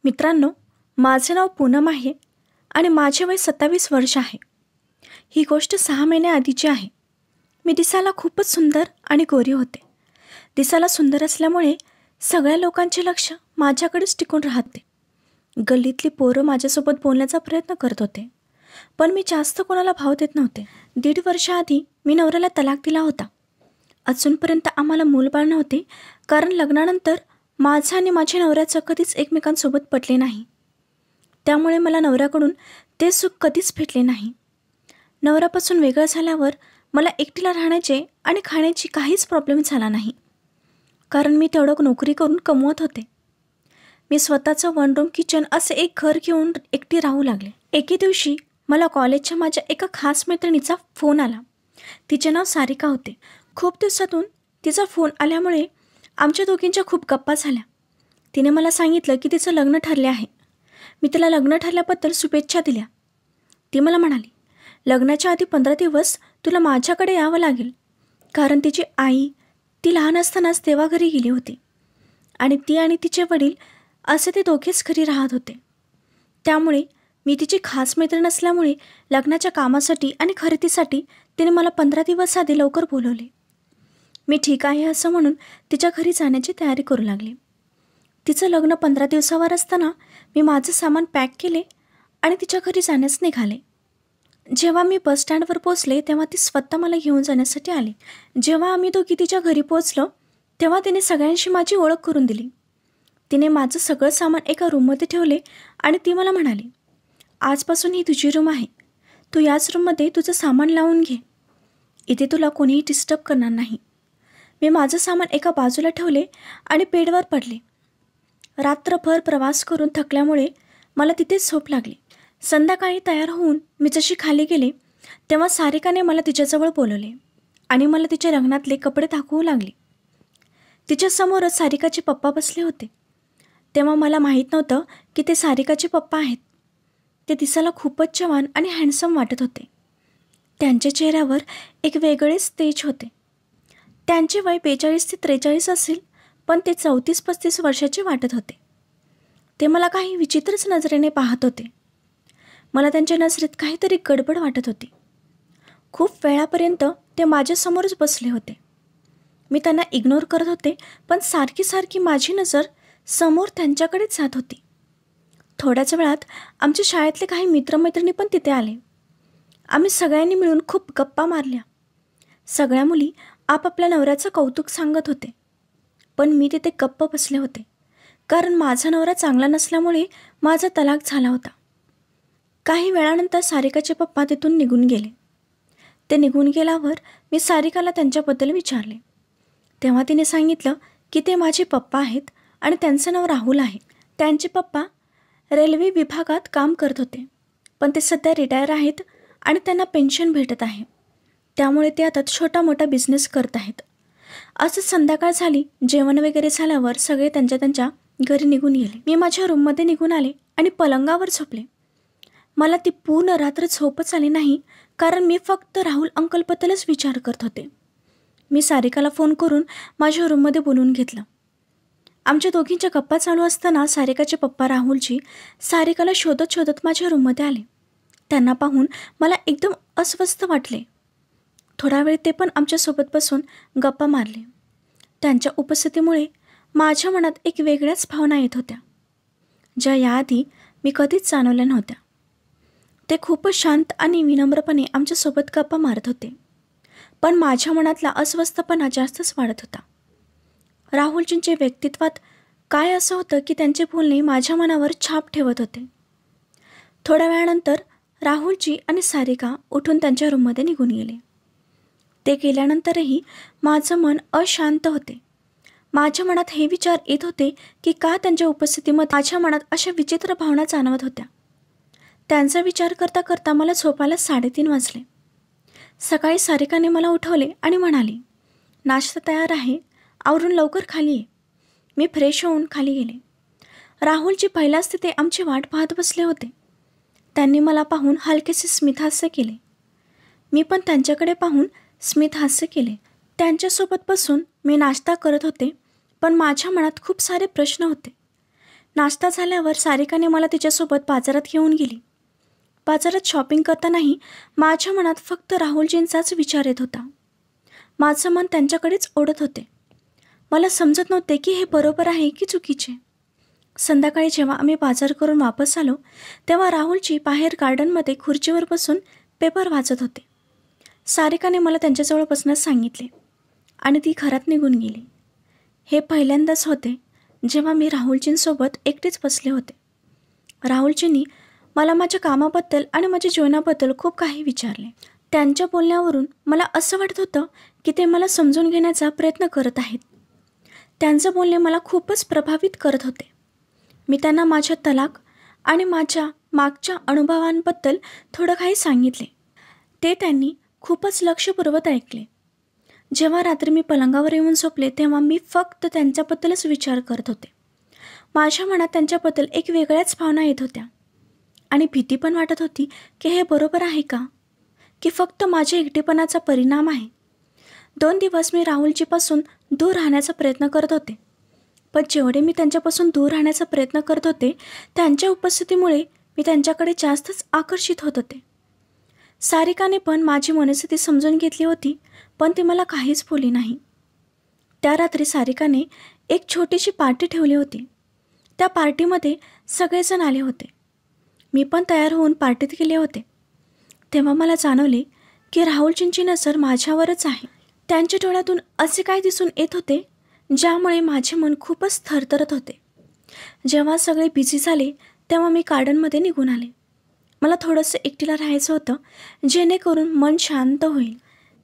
मित्रांनो, माझे नाव पूनम आहे आणि माझे वय 27 वर्ष आहे. ही गोष्ट 6 महिन्याआधीची आहे. मी दिसायला खूपच सुंदर आणि गोरी होते. दिसायला सुंदर असल्यामुळे सगळ्या लोकांचे लक्ष माझ्याकडेच टिकून राहते. गल्लीतली पोरं माझ्यासोबत बोलण्याचा प्रयत्न करत होते, पण मी जास्त कोणाला भाव देत नव्हते. 1.5 वर्षाआधी मी नवऱ्याला तलाक दिला होता. अजूनपर्यंत आम्हाला मूलबाळ नव्हते, कारण लग्नानंतर माझं आणि माझ्या नवऱ्याचं कधीच एकमेकांसोबत पटले नाही. त्यामुळे मला नवऱ्याकडून ते सुख कधीच भेटले नाही. नवऱ्यापासून वेगळं झाल्यावर मला एकटीला राहण्याचे आणि खाण्याची काहीच प्रॉब्लेम झाला नाही, कारण मी तेवढं नोकरी करून कमवत होते. मी स्वतःचं 1 रूम किचन असे एक घर घेऊन एकटी राहू लागले. एके दिवशी मला कॉलेजच्या माझ्या एका खास मैत्रिणीचा फोन आला. तिचे नाव सारिका होते. खूप दिवसातून तिचा फोन आल्यामुळे आमच्या दोघींच्या खूप गप्पा झाल्या. तिने मला सांगितलं की तिचं लग्न ठरले आहे. मी तिला लग्न ठरल्याबद्दल शुभेच्छा दिल्या. ती मला म्हणाली, लग्नाच्या आधी 15 दिवस तुला माझ्याकडे यावं लागेल, कारण तिची आई ती लहान असतानाच तेव्हा घरी गेली होती आणि ती आणि तिचे वडील असे ते दोघेच घरी राहत होते. त्यामुळे मी तिची खास मैत्रीण असल्यामुळे लग्नाच्या कामासाठी आणि खरेदीसाठी तिने मला 15 दिवस आधी लवकर बोलवले. मी ठीक आहे असं म्हणून तिच्या घरी जाण्याची तयारी करू लागले. तिचं लग्न 15 दिवसावर असताना मी माझं सामान पॅक केले आणि तिच्या घरी जाण्यास निघाले. जेव्हा मी बस स्टँडवर पोचले तेव्हा ती स्वतः मला घेऊन जाण्यासाठी आली. जेव्हा आम्ही दोघी तिच्या घरी पोचलो तेव्हा तिने सगळ्यांशी माझी ओळख करून दिली. तिने माझं सगळं सामान एका रूममध्ये ठेवले आणि ती मला म्हणाली, आजपासून ही तुझी रूम आहे. तू याच रूममध्ये तुझं सामान लावून घे. इथे तुला कोणीही डिस्टर्ब करणार नाही. मी माझं सामान एका बाजूला ठेवले आणि बेडवर पडले. रात्रभर प्रवास करून थकल्यामुळे मला तिथेच झोप लागली. संध्याकाळी तयार होऊन मी जशी खाली गेले तेव्हा सारिकाने मला तिच्याजवळ बोलवले आणि मला तिच्या लग्नातले कपडे दाखवू लागले. तिच्यासमोरच सारिकाचे पप्पा बसले होते. तेव्हा मला माहीत नव्हतं की ते सारिकाचे पप्पा आहेत. ते दिसायला खूपच जवान आणि हँडसम वाटत होते. त्यांच्या चेहऱ्यावर एक वेगळेच तेज होते. त्यांचे वय 42 ते 43 असेल, पण ते 34-35 वर्षाचे वाटत होते. ते मला काही विचित्रच नजरेने पाहत होते. मला त्यांच्या नजरेत काहीतरी गडबड वाटत होती. खूप वेळापर्यंत ते माझ्यासमोरच बसले होते. मी त्यांना इग्नोर करत होते, पण सारखी माझी नजर समोर त्यांच्याकडेच जात होती. थोड्याच वेळात आमच्या शाळेतले काही मित्रमैत्रिणी पण तिथे आले. आम्ही सगळ्यांनी मिळून खूप गप्पा मारल्या. सगळ्या मुली आपापल्या नवऱ्याचं कौतुक सांगत होते, पण मी तिथे गप्प बसले होते, कारण माझा नवरा चांगला नसल्यामुळे माझा तलाक झाला होता. काही वेळानंतर सारिकाचे पप्पा तिथून निघून गेले. ते निघून गेल्यावर मी सारिकाला त्यांच्याबद्दल विचारले. तेव्हा तिने सांगितलं की ते माझे पप्पा आहेत आणि त्यांचं नाव राहुल आहे. त्यांचे पप्पा रेल्वे विभागात काम करत होते, पण ते सध्या रिटायर आहेत आणि त्यांना पेन्शन भेटत आहे. त्यामुळे ते आता छोटा मोठा बिझनेस करत आहेत. असं संध्याकाळ झाली. जेवण वगैरे झाल्यावर सगळे त्यांच्या घरी निघून गेले. मी माझ्या रूममध्ये निघून आले आणि पलंगावर झोपले. मला ती पूर्ण रात्र झोपच आली नाही, कारण मी फक्त राहुल अंकलबद्दलच विचार करत होते. मी सारिकाला फोन करून माझ्या रूममध्ये बोलवून घेतलं. आमच्या दोघींच्या गप्पा चालू असताना सारिकाचे पप्पा राहुलजी सारिकाला शोधत माझ्या रूममध्ये आले. त्यांना पाहून मला एकदम अस्वस्थ वाटले. थोडा वेळ ते पण आमच्यासोबत बसून गप्पा मारले. त्यांच्या उपस्थितीमुळे माझ्या मनात एक वेगळ्याच भावना येत होत्या, ज्या याआधी मी कधीच जाणवल्या नव्हत्या. ते खूपच शांत आणि विनम्रपणे आमच्यासोबत गप्पा मारत होते, पण माझ्या मनातला अस्वस्थपणा जास्तच वाढत होता. राहुलजींचे व्यक्तित्वात काय असं होतं की त्यांचे बोलणे माझ्या मनावर छाप ठेवत होते. थोड्या वेळानंतर राहुलजी आणि सारिका उठून त्यांच्या रूममध्ये निघून गेले. ते गेल्यानंतरही माझं मन अशांत होते. माझ्या मनात हे विचार येत होते की का त्यांच्या उपस्थितीमध्ये माझ्या मनात अशा विचित्र भावना जाणवत होत्या. त्यांचा विचार करता करता मला झोपायला 3:30 वाजले. सकाळी सारिकाने मला उठवले आणि म्हणाली, नाश्ता तयार आहे, आवरून लवकर खाली ये. मी फ्रेश होऊन खाली गेले. राहुलजी पहिल्याच तिथे आमची वाट पाहत बसले होते. त्यांनी मला पाहून हलकेसे स्मितहास्य केले. मी पण त्यांच्याकडे पाहून स्मितहास्य केले. त्यांच्यासोबत बसून मी नाश्ता करत होते, पण माझ्या मनात खूप सारे प्रश्न होते. नाश्ता झाल्यावर सारिकाने मला तिच्यासोबत बाजारात घेऊन गेली. बाजारात शॉपिंग करतानाही माझ्या मनात फक्त राहुलजींचाच विचार येत होता. माझं मन त्यांच्याकडेच ओढत होते. मला समजत नव्हते की हे बरोबर आहे की चुकीचे. संध्याकाळी जेव्हा आम्ही बाजार करून वापस आलो तेव्हा राहुलजी बाहेर गार्डनमध्ये खुर्चीवर बसून पेपर वाचत होते. सारिकाने मला त्यांच्याजवळ बसण्यास सांगितले आणि ती घरात निघून गेली. हे पहिल्यांदाच होते जेव्हा मी राहुलजींसोबत एकटीच बसले होते. राहुलजींनी मला माझ्या कामाबद्दल आणि माझ्या जीवनाबद्दल खूप काही विचारले. त्यांच्या बोलण्यावरून मला असं वाटत होतं की ते मला समजून घेण्याचा प्रयत्न करत आहेत. त्यांचे बोलणे मला खूपच प्रभावित करत होते. मी त्यांना माझ्या तलाक आणि माझ्या मागच्या अनुभवांबद्दल थोडं काही सांगितले. ते त्यांनी खूपच लक्षपूर्वक ऐकले. जेव्हा रात्री मी पलंगावर येऊन झोपले तेव्हा मी फक्त त्यांच्याबद्दलच विचार करत होते. माझ्या मनात त्यांच्याबद्दल एक वेगळ्याच भावना येत होत्या आणि भीती पण वाटत होती की हे बरोबर आहे का, की फक्त माझ्या एकटेपणाचा परिणाम आहे. 2 दिवस मी राहुलजीपासून दूर राहण्याचा प्रयत्न करत होते. पण जेवढे मी त्यांच्यापासून दूर राहण्याचा प्रयत्न करत होते त्यांच्या उपस्थितीमुळे मी त्यांच्याकडे जास्तच आकर्षित होत होते. सारिकाने पण माझी मनस्थिती समजून घेतली होती, पण ती मला काहीच बोलली नाही. त्या रात्री सारिकाने एक छोटीशी पार्टी ठेवली होती. त्या पार्टीमध्ये सगळेजण आले होते. मी पण तयार होऊन पार्टीत गेले होते. तेव्हा मला जाणवले की राहुलजींची नजर माझ्यावरच आहे. त्यांच्या डोळ्यातून असे काय दिसून येत होते ज्यामुळे माझे मन खूपच थरथरत होते. जेव्हा सगळे बिझी झाले तेव्हा मी गार्डनमध्ये निघून आले. मला थोडंसं एकटीला राहायचं होतं जेणेकरून मन शांत होईल.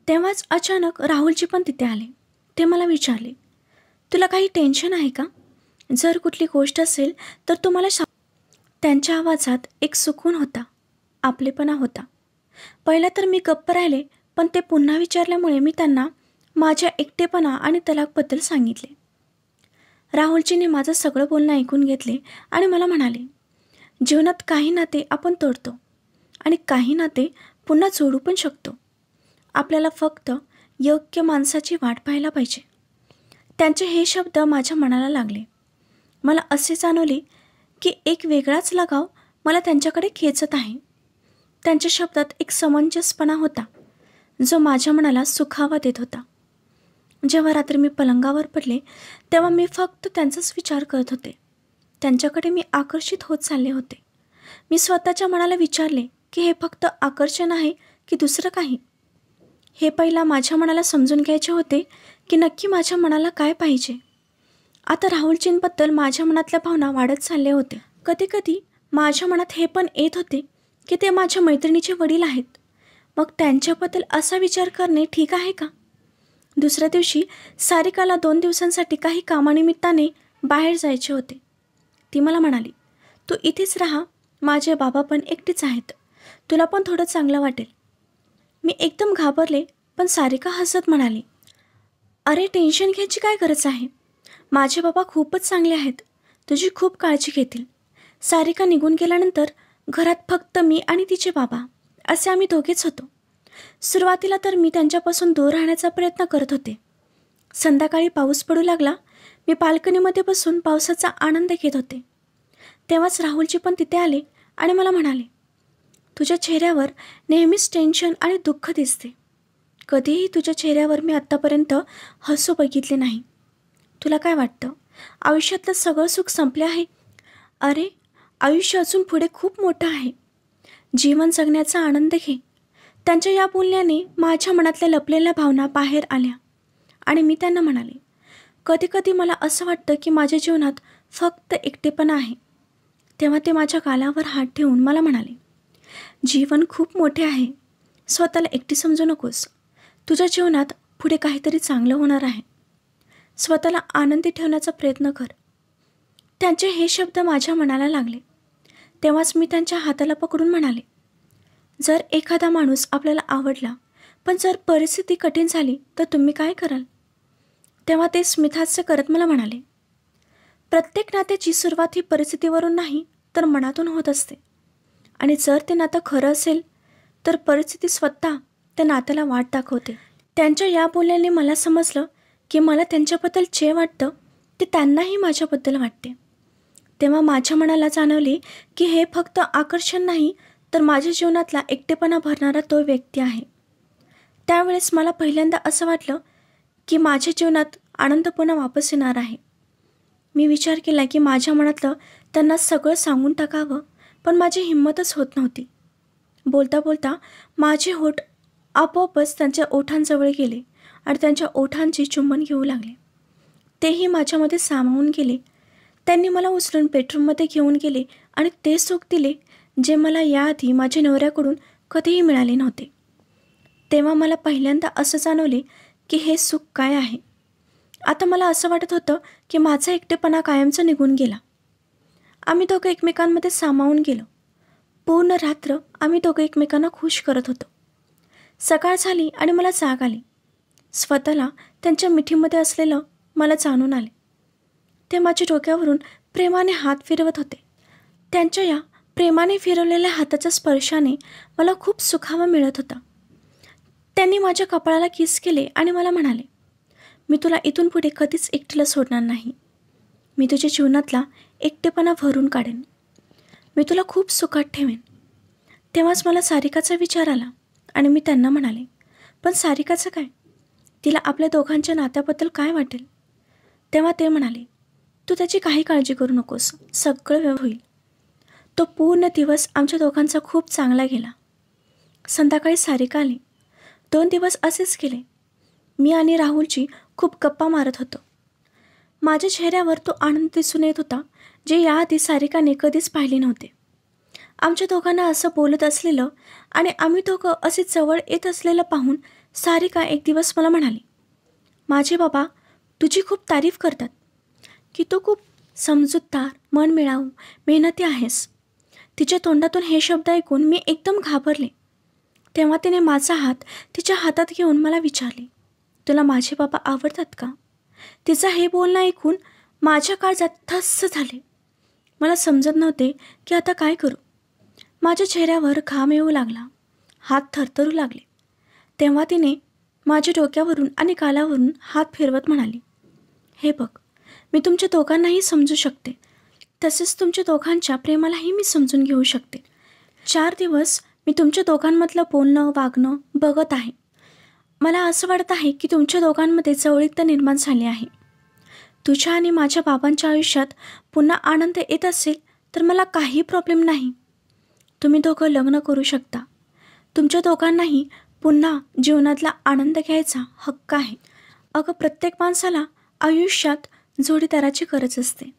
तेव्हाच अचानक राहुलजी पण तिथे आले. ते मला विचारले, तुला काही टेन्शन आहे का? जर कुठली गोष्ट असेल तर तू मला सांग. त्यांच्या आवाजात एक सुकून होता, आपलेपणा होता. पहिला तर मी गप्प राहिले, पण ते पुन्हा विचारल्यामुळे मी त्यांना माझ्या एकटेपणा आणि तलाकबद्दल सांगितले. राहुलजीने माझं सगळं बोलणं ऐकून घेतले आणि मला म्हणाले, जीवनात काही नाते आपण तोडतो आणि काही नाते पुन्हा जोडू पण शकतो. आपल्याला फक्त योग्य माणसाची वाट पाहायला पाहिजे. त्यांचे हे शब्द माझ्या मनाला लागले. मला असे जाणवले की एक वेगळाच लगाव मला त्यांच्याकडे खेचत आहे. त्यांच्या शब्दात एक समंजसपणा होता जो माझ्या मनाला सुखावा देत होता. जेव्हा रात्री मी पलंगावर पडले तेव्हा मी फक्त त्यांचाच विचार करत होते. त्यांच्याकडे मी आकर्षित होत चालले होते. मी स्वतःच्या मनाला विचारले की हे फक्त आकर्षण आहे की दुसरं काही. हे पहिला माझ्या मनाला समजून घ्यायचे होते की नक्की माझ्या मनाला काय पाहिजे. आता राहुलजींबद्दल माझ्या मनातल्या भावना वाढत चालल्या होत्या. कधी कधी माझ्या मनात हे पण येत होते की ते माझ्या मैत्रिणीचे वडील आहेत. मग त्यांच्याबद्दल असा विचार करणे ठीक आहे का? दुसऱ्या दिवशी सारिकाला 2 दिवसांसाठी काही कामानिमित्ताने बाहेर जायचे होते. ती मला म्हणाली, तू इथेच राहा, माझे बाबा पण एकटेच आहेत, तुला पण थोडं चांगलं वाटेल. मी एकदम घाबरले, पण सारिका हसत म्हणाली, अरे टेन्शन घ्यायची काय गरज आहे, माझे बाबा खूपच चांगले आहेत, तुझी खूप काळजी घेतील. सारिका निघून गेल्यानंतर घरात फक्त मी आणि तिचे बाबा असे आम्ही दोघेच होतो. सुरुवातीला तर मी त्यांच्यापासून दूर राहण्याचा प्रयत्न करत होते. संध्याकाळी पाऊस पडू लागला. मी बाल्कनीमध्ये बसून पावसाचा आनंद घेत होते. तेव्हाच राहुलजी पण तिथे आले आणि मला म्हणाले, तुझ्या चेहऱ्यावर नेहमीच टेन्शन आणि दुःख दिसते. कधीही तुझ्या चेहऱ्यावर मी आत्तापर्यंत हसू बघितले नाही. तुला काय वाटतं, आयुष्यातलं सगळं सुख संपले आहे? अरे आयुष्य अजून पुढे खूप मोठं आहे. जीवन जगण्याचा आनंद घे. त्यांच्या या बोलण्याने माझ्या मनातल्या लपलेल्या भावना बाहेर आल्या आणि मी त्यांना म्हणाले, कधी कधी मला असं वाटतं की माझ्या जीवनात फक्त एकटेपणा आहे. तेव्हा ते माझ्या गालावर हात ठेवून मला म्हणाले, जीवन खूप मोठे आहे, स्वतःला एकटी समजू नकोस. तुझ्या जीवनात पुढे काहीतरी चांगलं होणार आहे. स्वतःला आनंदी ठेवण्याचा प्रयत्न कर. त्यांचे हे शब्द माझ्या मनाला लागले. तेव्हाच मी त्यांच्या हाताला पकडून म्हणाले, जर एखादा माणूस आपल्याला आवडला पण जर परिस्थिती कठीण झाली तर तुम्ही काय कराल? तेव्हा ते स्मितहास्य करत मला म्हणाले, प्रत्येक नात्याची सुरुवात ही परिस्थितीवरून नाही तर मनातून होत असते. आणि जर ते नातं खरं असेल तर परिस्थिती स्वतः त्या नात्याला वाट दाखवते. त्यांच्या या बोलण्याने मला समजलं की मला त्यांच्याबद्दल जे वाटतं ते त्यांनाही माझ्याबद्दल वाटते. तेव्हा माझ्या मनाला जाणवले की हे फक्त आकर्षण नाही, तर माझ्या जीवनातला एकटेपणा भरणारा तो व्यक्ती आहे. त्यावेळेस मला पहिल्यांदा असं वाटलं की माझ्या जीवनात आनंद पुन्हा वापस येणार आहे. मी विचार केला की माझ्या मनातलं त्यांना सगळं सांगून टाकावं, पण माझी हिंमतच होत नव्हती. बोलता बोलता माझे होठ आपोआपच त्यांच्या ओठांजवळ गेले आणि त्यांच्या ओठांची चुंबन घेऊ लागले. तेही माझ्यामध्ये सामावून गेले. त्यांनी मला उचलून बेडरूममध्ये घेऊन गेले आणि ते सुख दिले जे मला याआधी माझ्या नवऱ्याकडून कधीही मिळाले नव्हते. तेव्हा मला पहिल्यांदा असं जाणवले की हे सुख काय आहे. आता मला असं वाटत होतं की माझा एकटेपणा कायमचा निघून गेला. आम्ही दोघं एकमेकांमध्ये सामावून गेलो. पूर्ण रात्र आम्ही दोघं एकमेकांना खुश करत होतो. सकाळ झाली आणि मला जाग आली. स्वतःला त्यांच्या मिठीमध्ये असलेलं मला जाणून आले. ते माझ्या डोक्यावरून प्रेमाने हात फिरवत होते. त्यांच्या या प्रेमाने फिरवलेल्या हाताच्या स्पर्शाने मला खूप सुखावा मिळत होता. त्यांनी माझ्या कपाळाला किस केले आणि मला म्हणाले, मी तुला इथून पुढे कधीच एकटीला सोडणार नाही. मी तुझ्या जीवनातला एकटेपणा भरून काढेन. मी तुला खूप सुखात ठेवेन. तेव्हाच मला सारिकाचा विचार आला आणि मी त्यांना म्हणाले, पण सारिकाचं काय? तिला आपल्या दोघांच्या नात्याबद्दल काय वाटेल? तेव्हा ते म्हणाले, तू त्याची काही काळजी करू नकोस, सगळं व्यवस्थित होईल. तो पूर्ण दिवस आमच्या दोघांचा खूप चांगला गेला. संध्याकाळी सारिका आली. 2 दिवस असेच गेले. मी आणि राहुलची खूप गप्पा मारत होतो. माझ्या चेहऱ्यावर तो आनंद दिसून येत होता जे याआधी सारिकाने कधीच पाहिले नव्हते. आमच्या दोघांना असं बोलत असलेलं आणि आम्ही दोघं असे जवळ येत असलेलं पाहून सारिका एक दिवस मला म्हणाली, माझे बाबा तुझी खूप तारीफ करतात की तू खूप समजूतदार, मनमिळाऊ, मेहनती आहेस. तिच्या तोंडातून हे शब्द ऐकून मी एकदम घाबरले. तेव्हा तिने माझा हात तिच्या हातात घेऊन मला विचारले, तुला माझे बाबा आवडतात का? तिचं हे बोलणं ऐकून माझ्या काळजात धस्स झाले. मला समजत नव्हते की आता काय करू. माझ्या चेहऱ्यावर घाम येऊ लागला, हात थरथरू लागले. तेव्हा तिने माझ्या डोक्यावरून आणि गालावरून हात फिरवत म्हणाली, हे बघ, मी तुमच्या दोघांनाही समजू शकते, तसेच तुमच्या दोघांच्या प्रेमालाही मी समजून घेऊ शकते. 4 दिवस मी तुमच्या दोघांमधलं बोलणं, वागणं बघत आहे. मला असं वाटत आहे की तुमच्या दोघांमध्ये जवळीकता निर्माण झाली आहे. तुझ्या आणि माझ्या बाबांच्या आयुष्यात पुन्हा आनंद येत असेल तर मला काही प्रॉब्लेम नाही. तुम्ही दोघं लग्न करू शकता. तुमच्या दोघांनाही पुन्हा जीवनातला आनंद घ्यायचा हक्क आहे. अगं, प्रत्येक माणसाला आयुष्यात जोडीदाराची गरज असते.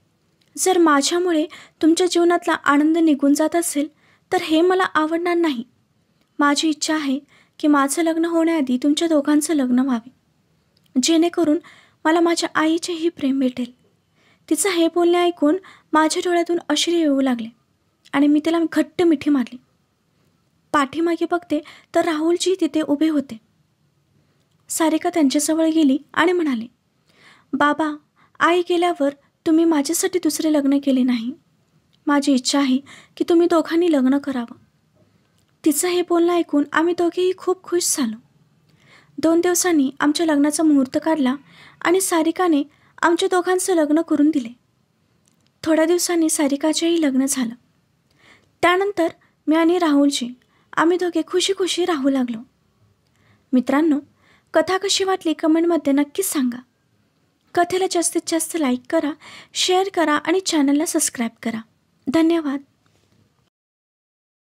जर माझ्यामुळे तुमच्या जीवनातला आनंद निघून जात असेल तर हे मला आवडणार नाही. माझी इच्छा आहे की माझं लग्न होण्याआधी तुमच्या दोघांचं लग्न व्हावे, जेणेकरून मला माझ्या आईचेही प्रेम भेटेल. तिचं हे बोलणे ऐकून माझ्या डोळ्यातून अश्रू येऊ लागले आणि मी तिला घट्ट मिठी मारली. पाठीमागे बघते तर राहुलजी तिथे उभे होते. सारिका त्यांच्याजवळ गेली आणि म्हणाले, बाबा, आई गेल्यावर तुम्ही माझ्यासाठी दुसरे लग्न केले नाही. माझी इच्छा आहे की तुम्ही दोघांनी लग्न करावं. तिचं हे बोलणं ऐकून आम्ही दोघेही खूप खुश झालो. 2 दिवसांनी आमच्या लग्नाचा मुहूर्त काढला आणि सारिकाने आमच्या दोघांचं लग्न करून दिले. थोड्या दिवसांनी सारिकाचेही लग्न झालं. त्यानंतर मी आणि राहुलजी आम्ही दोघे खुशी खुशी राहू लागलो. मित्रांनो, कथा कशी वाटली कमेंटमध्ये नक्कीच सांगा. कथेला जास्तीत जास्त लाईक करा, शेअर करा आणि चॅनलला सबस्क्राईब करा. धन्यवाद.